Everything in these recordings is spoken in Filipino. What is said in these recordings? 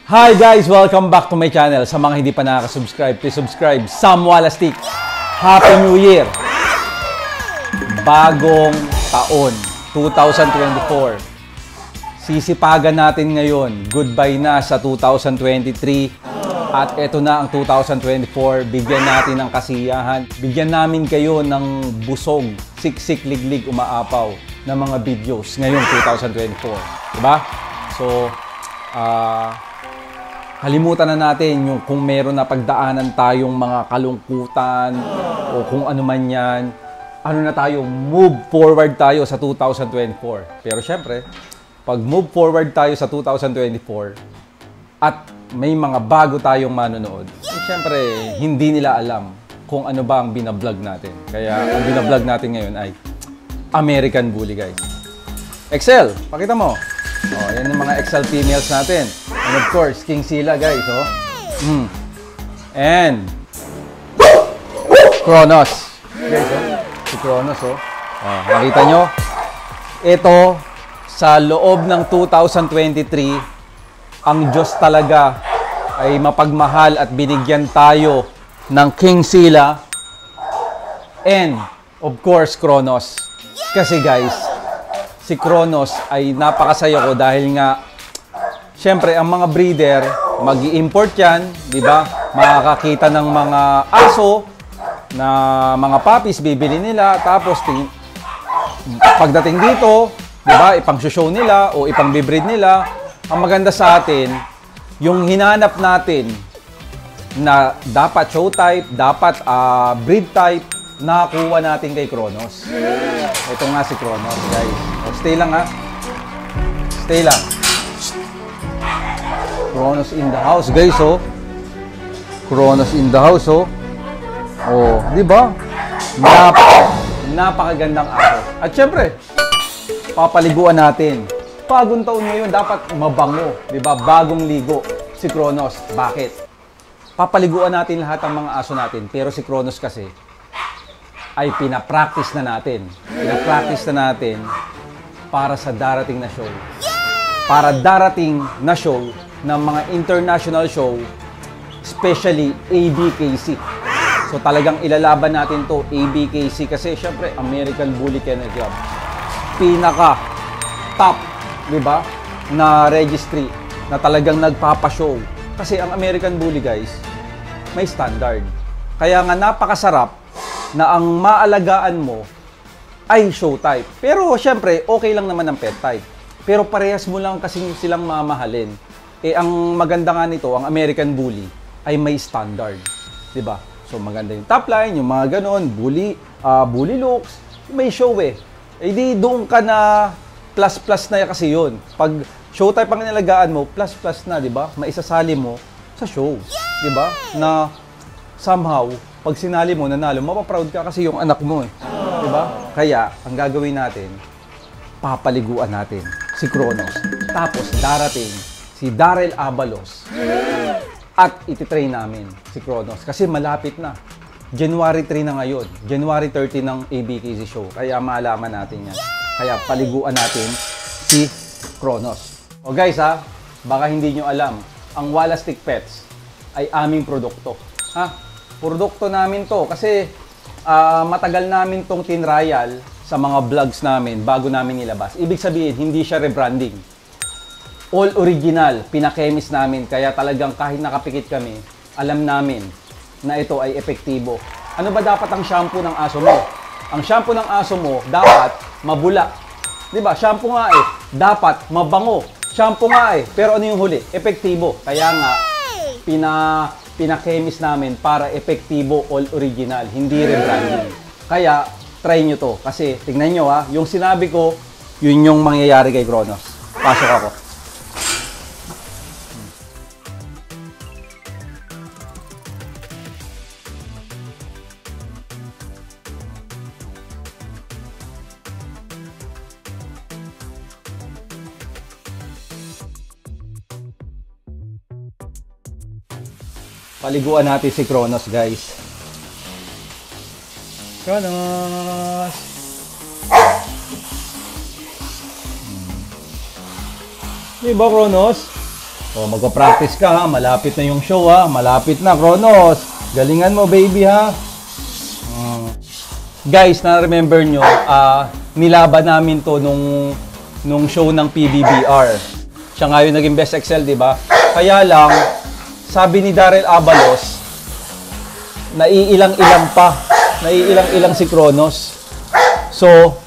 Hi guys! Welcome back to my channel. Sa mga hindi pa nakaka-subscribe, please subscribe. Sam Walastik. Happy New Year! Bagong taon, 2024. Sisipagan natin ngayon. Goodbye na sa 2023. At eto na ang 2024. Bigyan natin ng kasiyahan. Bigyan namin kayo ng busog, siksik, liglig, umaapaw na mga videos ngayong 2024. Diba? So, kalimutan na natin yung kung meron na pagdaanan tayong mga kalungkutan o kung ano man yan. Ano na tayo, move forward tayo sa 2024. Pero syempre, pag move forward tayo sa 2024 at may mga bago tayong manonood, syempre, hindi nila alam kung ano ba ang binablog natin. Kaya ang binablog natin ngayon ay American Bully, guys. Excel, pakita mo. Oh, yan yung mga Excel females natin. And of course, King Sila, guys, oh. And Kronos. Guys, oh. Si Kronos, oh. Oh, nakita nyo? Ito, sa loob ng 2023, ang Diyos talaga ay mapagmahal at binigyan tayo ng King Sila and, of course, Kronos. Kasi, guys, si Kronos ay napakasaya ko dahil nga, syempre, ang mga breeder, mag-i-import yan, di ba? Makakakita ng mga aso, na mga puppies, bibili nila, tapos pagdating dito, di ba, ipang-show nila o ipang-breed nila. Ang maganda sa atin, yung hinanap natin na dapat show type, dapat breed type, nakakuha natin kay Kronos. Ito nga si Kronos, guys. O, stay lang, ha. Stay lang. Kronos in the house, guys, oh. Kronos in the house, oh. Oh, di ba? Napakagandang aso. At syempre, papaliguan natin. Bagong taon ngayon, dapat mabango, di ba? Bagong ligo si Kronos. Bakit? Papaliguan natin lahat ng mga aso natin. Pero si Kronos kasi ay pinapractice na natin. Pinapractice na natin para sa darating na show. Para darating na show ng mga international show, especially ABKC. So talagang ilalaban natin to ABKC kasi syempre American Bully Kennel Club. Pinaka top, di ba, na registry na talagang nagpapashow. Kasi ang American Bully, guys, may standard. Kaya nga napakasarap na ang maalagaan mo ay show type. Pero syempre, okay lang naman ang pet type. Pero parehas mo lang kasi silang mamahalin. Eh, ang maganda nga nito, ang American Bully, ay may standard. Diba? So, maganda yung top line, yung mga ganon, bully looks, may show eh. Eh, di doon ka na plus na kasi yun. Pag show type ang inalagaan mo, plus na, diba? Maisasali mo sa show. Diba? Na somehow, pag sinali mo, nanalo, mapaproud ka kasi yung anak mo eh. Diba? Kaya, ang gagawin natin, papaliguan natin si Kronos. Tapos, darating si Darrell Avalos. At ititrain namin si Kronos. Kasi malapit na. January 3 na ngayon. January 30 ng ABKC show. Kaya malaman natin yan. Kaya paliguan natin si Kronos. O guys ha, baka hindi nyo alam, ang Walastik Pets ay aming produkto. Ha? Produkto namin to kasi matagal namin tong tinrial sa mga vlogs namin bago namin nilabas. Ibig sabihin, hindi siya rebranding. All original, pinakemis namin. Kaya talagang kahit nakapikit kami, alam namin na ito ay epektibo. Ano ba dapat ang shampoo ng aso mo? Ang shampoo ng aso mo, dapat mabula. Diba? Shampoo nga eh, dapat mabango. Shampoo nga eh, pero ano yung huli? Epektibo. Kaya nga, pinakemis namin para epektibo, all original, hindi rebranding. Kaya, try nyo to. Kasi, tingnan nyo ha, yung sinabi ko, yun yung mangyayari kay Kronos. Pasok ako. Paliguan natin si Kronos, guys. Kronos! Diba, Kronos? O, magpa-practice ka ha. Malapit na yung show ha. Malapit na, Kronos. Galingan mo, baby ha. Guys, na-remember nyo, nilaban namin to nung show ng PBBR. Siya nga yung naging Best Excel, di ba? Kaya lang, sabi ni Darrell Abalos, naiilang-ilang pa. Naiilang-ilang si Kronos. So,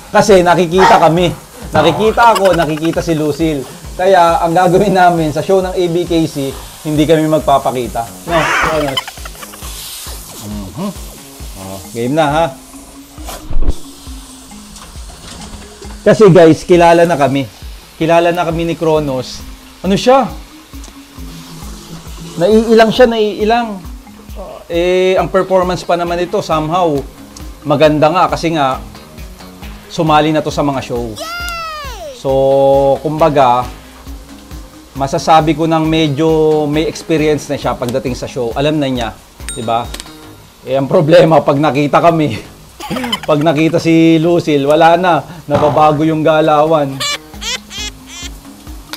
kasi nakikita kami. Nakikita ako, nakikita si Lucille. Kaya, ang gagawin namin sa show ng ABKC, hindi kami magpapakita. No, Kronos. Game na, ha? Kasi guys, kilala na kami. Kilala na kami ni Kronos. Ano siya? Naiilang siya, naiilang. Ang performance pa naman ito, somehow, maganda nga kasi nga, sumali na to sa mga show. So, kumbaga, masasabi ko nang medyo may experience na siya pagdating sa show. Alam na niya, di ba? Ang problema, pag nakita kami, pag nakita si Lucille, wala na, nababago yung galawan.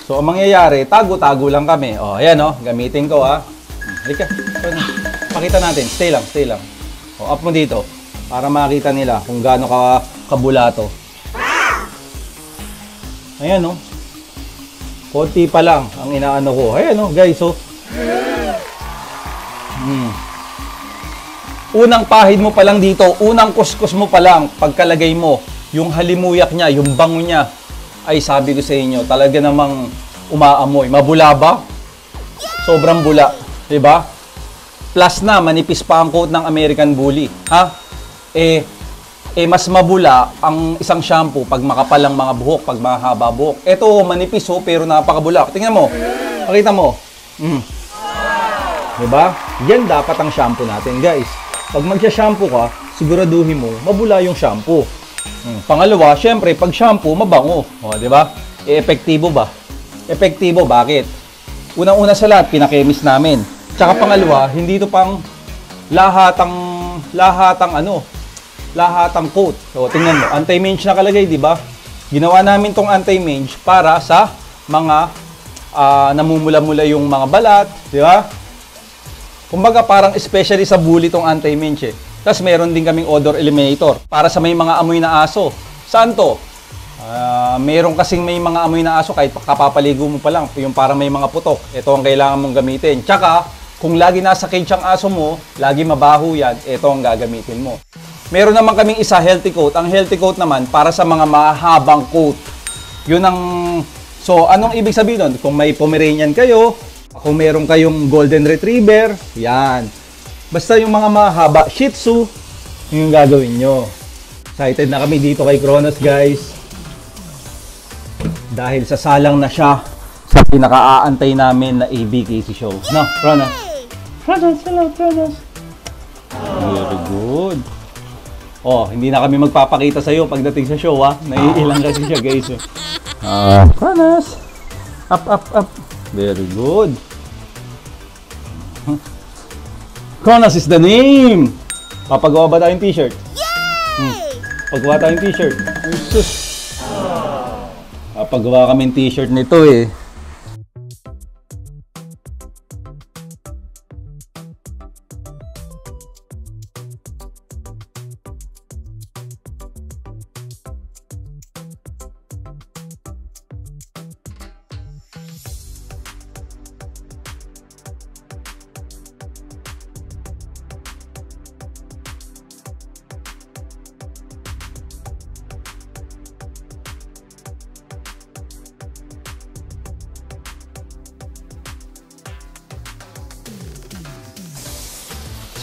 So, ang mangyayari, tago-tago lang kami. O, ayan o, gamitin ko ha. Halika, pakita natin, stay lang. O, up mo dito, para makita nila kung gaano kabulato. Ayan o. Konti pa lang ang inaano ko. Ayan o, guys o. Unang pahid mo pa lang dito, unang kuskus mo pa lang, pagkalagay mo, yung halimuyak niya, yung bango niya, ay sabi ko sa inyo, talaga namang umaamoy. Mabula ba? Sobrang bula. Diba? Plus na, manipis pa ang coat ng American Bully. Ha? Mas mabula ang isang shampoo pag makapal ang mga buhok, pag mahaba buhok. Ito, manipis ho, pero napakabula. Tingnan mo. Pakita mo. Diba? Yan dapat ang shampoo natin, guys. Pag magsha-shampoo ka, siguraduhin mo, mabula yung shampoo. Pangalawa, syempre, pag shampoo, mabango. O, diba? Epektibo ba? Epektibo, bakit? Unang-una sa lahat, pinakemis namin. Tsaka pangalawa, hindi ito pang lahatang coat. So, tingnan mo, anti-mange nakalagay, di ba? Ginawa namin tong anti-mange para sa mga namumula-mula yung mga balat, di ba? Kumbaga parang especially sa bully tong anti-mange eh. Tapos meron din kaming odor eliminator para sa may mga amoy na aso. Saan to? Meron kasing may mga amoy na aso kahit kapapaligo mo pa lang, yung parang may mga putok. Ito ang kailangan mong gamitin. Tsaka, kung lagi nasa cage ang aso mo, lagi mabaho yan, ito ang gagamitin mo. Meron naman kaming isa healthy coat. Ang healthy coat naman para sa mga mahabang coat. Yun ang... So, anong ibig sabihin nun? Kung may Pomeranian kayo, kung meron kayong Golden Retriever, yan. Basta yung mga mahaba Shih Tzu, yung gagawin nyo. Excited na kami dito kay Kronos, guys. Dahil sasalang na siya sa pinaka-aantay namin na ABKC show. No, Kronos? Kronos, hello, Kronos. Very good. Oh, hindi na kami magpapakita sa'yo pagdating sa show, ha? Naiilang kasi siya, guys. Kronos. Up. Very good. Kronos is the name. Papagawa ba tayong t-shirt? Pagawa tayong t-shirt. Papagawa kami t-shirt nito eh.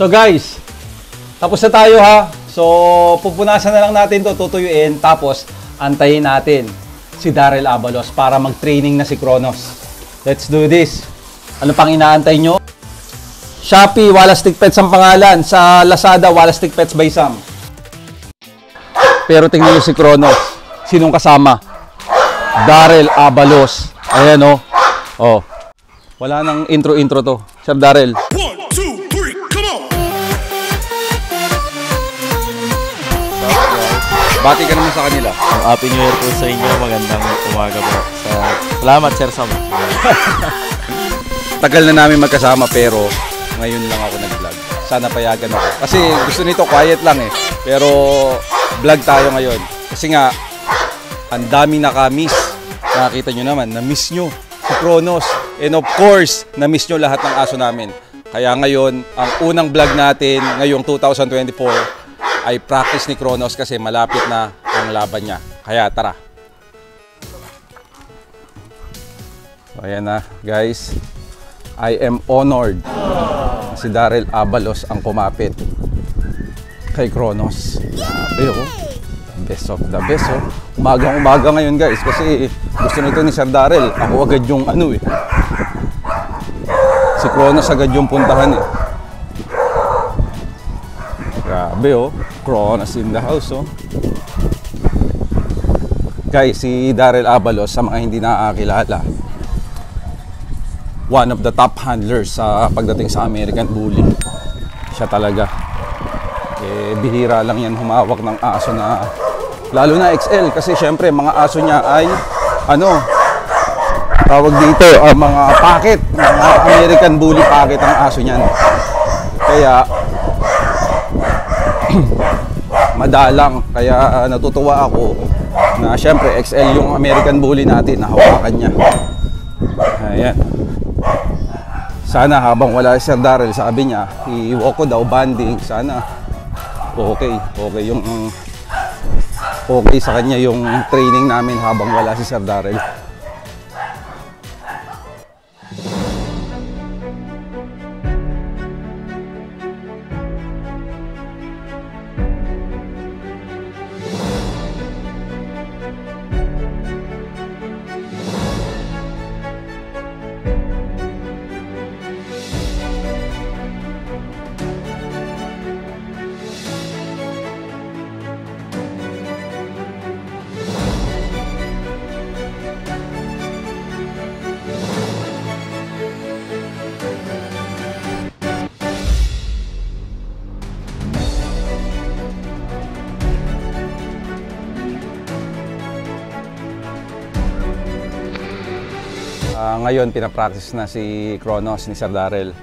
So guys, tapos na tayo ha. So pupunasan na lang natin to, tutuyuin, tapos antayin natin si Darrell Abalos para mag-training na si Kronos. Let's do this. Ano pang inaantay nyo? Shopee, Wallastick Pets ang pangalan. Sa Lazada, Wallastick Pets by Sam. Pero tingnan nyo si Kronos. Sinong kasama? Darrell Abalos. Ayan o. Oh. Wala nang intro to. Sir Darrell. Bati ka naman sa kanila. Happy New Year po sa inyo. Magandang umaga po sa Salamat, Sir Sam. Tagal na namin magkasama pero ngayon lang ako nag-vlog. Sana payagan ako. Kasi gusto nito quiet lang eh. Pero vlog tayo ngayon. Kasi nga, ang daming nakamiss. Nakakita nyo naman, na-miss nyo si Kronos. And of course, na-miss nyo lahat ng aso namin. Kaya ngayon, ang unang vlog natin ngayong 2024 ay practice ni Kronos kasi malapit na ang laban niya. Kaya tara. So ayan na guys. I am honored. Si Darrell Abalos ang kumapit kay Kronos. Grabe oh. Best of the best oh. Umagang-umaga ngayon guys kasi gusto nito ni Sir Darrell. Ako agad yung ano eh. Si Kronos agad yung puntahan eh. Grabe oh. Kronos in the house oh. Guys, si Darrell Abalos sa mga hindi nakakilala, one of the top handlers sa pagdating sa American Bully. Siya talaga. Eh, bihira lang yan humawak ng aso na, lalo na XL kasi syempre mga aso niya ay ano, tawag dito, mga packet, mga American Bully packet ang aso niyan. Kaya madalang, kaya natutuwa ako na syempre XL yung American Bully natin, nahawakan niya. Ayan. Sana habang wala si Sir Darrell, sabi niya, i-walk ko daw banding, sana okay yung okay sa kanya yung training namin habang wala si Sir Darrell. Ngayon, pinapractice na si Kronos ni Sir Darrell.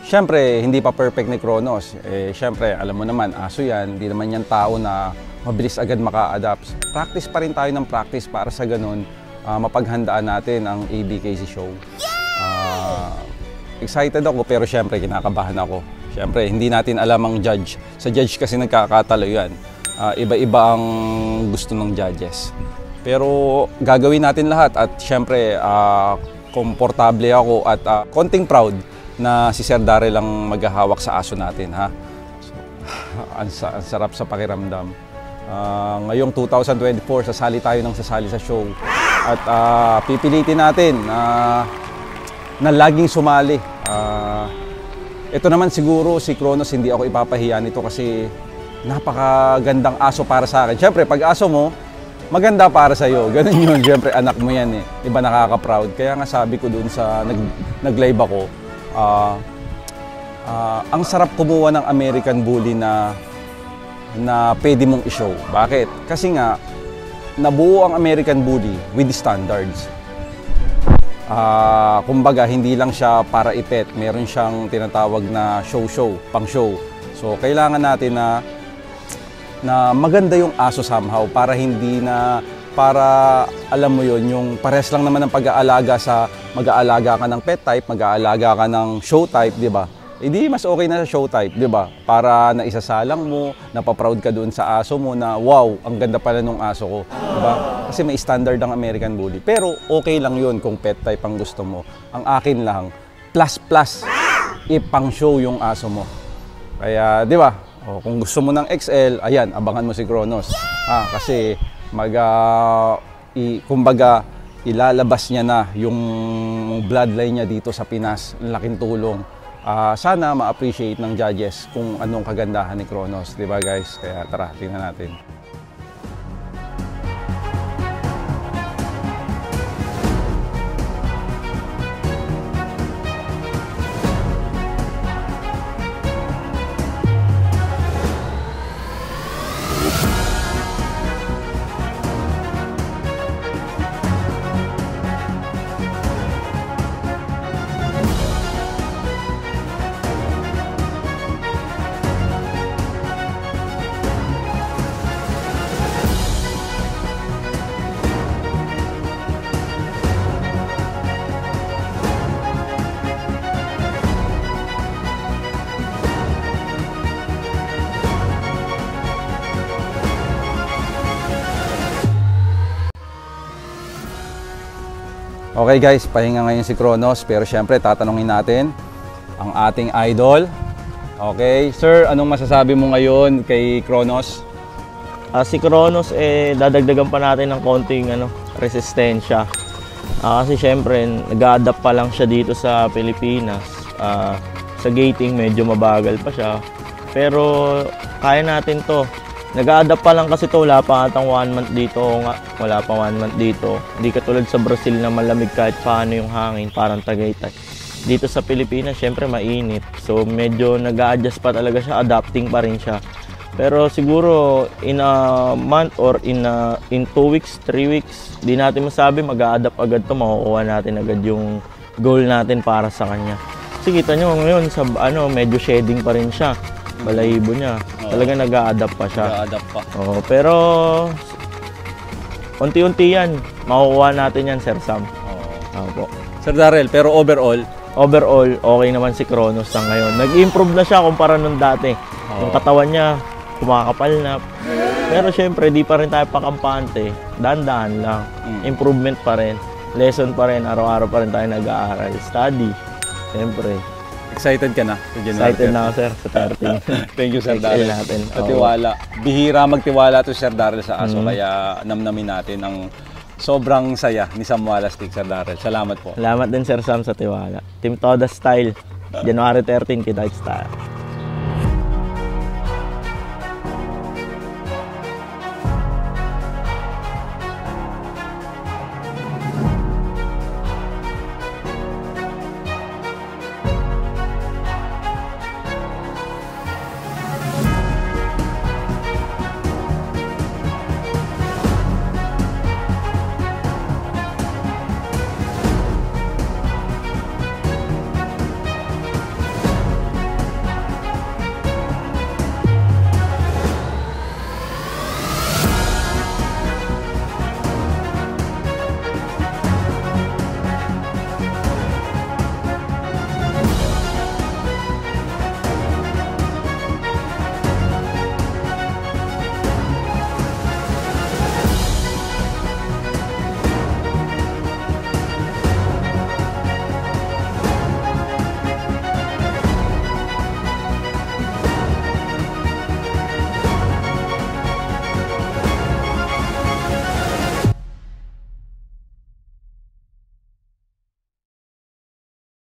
Siyempre, hindi pa perfect ni Kronos. Siyempre, alam mo naman, aso yan. Hindi naman yan tao na mabilis agad maka-adapt. Practice pa rin tayo ng practice para sa ganun, mapaghandaan natin ang ABKC show. Excited ako pero siyempre, kinakabahan ako. Siyempre, hindi natin alam ang judge. Sa judge kasi nagkakatalo yan. Iba-iba ang gusto ng judges. Pero gagawin natin lahat at siyempre, komportable ako at konting proud na si Sir Darrell ang maghahawak sa aso natin, ha. So, ang sarap sa pakiramdam. Ngayong 2024 sasali tayo ng sasali sa show at pipilitin natin na laging sumali. Ito naman siguro si Kronos, hindi ako ipapahiya nito kasi napakagandang aso para sa akin. Siyempre pag aso mo maganda para sa iyo. Ganun yun. Siyempre, anak mo yan eh. Iba nakaka-proud. Kaya nga sabi ko dun sa nag-live ako, ang sarap kumuha ng American Bully na pwede mong i-show. Bakit? Kasi nga, nabuo ang American Bully with standards. Kumbaga, hindi lang siya para ipet. Meron siyang tinatawag na show, pang-show. So, kailangan natin na maganda yung aso somehow para hindi na, para alam mo yon yung pares lang naman ng pag-aalaga sa mag-aalaga ka ng pet type, mag-aalaga ka ng show type, di ba? Hindi mas okay na sa show type, di ba? Para naisasalang mo, napaproud ka doon sa aso mo na wow, ang ganda pala nung aso ko, di ba? Kasi may standard ang American Bully. Pero okay lang yun kung pet type ang gusto mo. Ang akin lang, plus ipang show yung aso mo. Kaya, di ba? O, kung gusto mo ng XL, ayan, abangan mo si Kronos. Kasi kumbaga, ilalabas niya na yung bloodline niya dito sa Pinas. Laking tulong. Sana ma-appreciate ng judges kung anong kagandahan ni Kronos. Diba guys? Kaya tara, tingnan natin. Okay guys, pahinga ngayon si Kronos, pero syempre tatanungin natin ang ating idol. Okay, sir, anong masasabi mo ngayon kay Kronos? Si Kronos, dadagdagan pa natin ng konting resistensya. Kasi syempre, nag-a-adapt pa lang siya dito sa Pilipinas. Sa gating, medyo mabagal pa siya. Pero kaya natin to. Nag-a-adapt pa lang kasi to, wala pa atang 1 month dito. Wala pa 1 month dito. Hindi katulad sa Brazil na malamig kahit paano yung hangin, parang Tagaytay. Dito sa Pilipinas, syempre mainit. So medyo nag-a-adjust pa talaga siya, adapting pa rin siya. Pero siguro in a month or in 2 weeks, 3 weeks, di natin masabi, mag-a-adapt agad to, makukuha natin agad yung goal natin para sa kanya. Kasi kita nyo ngayon, medyo shedding pa rin siya. Balahibo niya. Talaga nag-a-adapt pa siya. Nag-a-adapt pa. Pero unti-unti yan. Makukuha natin yan, Sir Sam. Opo. Sir Darrell, pero overall, okay naman si Kronos sa ngayon. Nag-improve na siya kumpara nung dati. Yung katawan niya, kumakapal na. Pero syempre, di pa rin tayo pakampante. Dahan-dahan lang. Improvement pa rin. Lesson pa rin. Araw-araw pa rin tayo nag-aaral. Study. Syempre. excited ka na? Excited na ako, sir, sa 13. Thank you, Sir Darrell. Sa tiwala. Bihira magtiwala to Sir Darrell sa aso, kaya namnamin natin ang sobrang saya ni Sam Walastik, Sir Darrell. Salamat po. Salamat din, Sir Sam, sa tiwala. Team Toda Style, January 13, kita-kits tayo.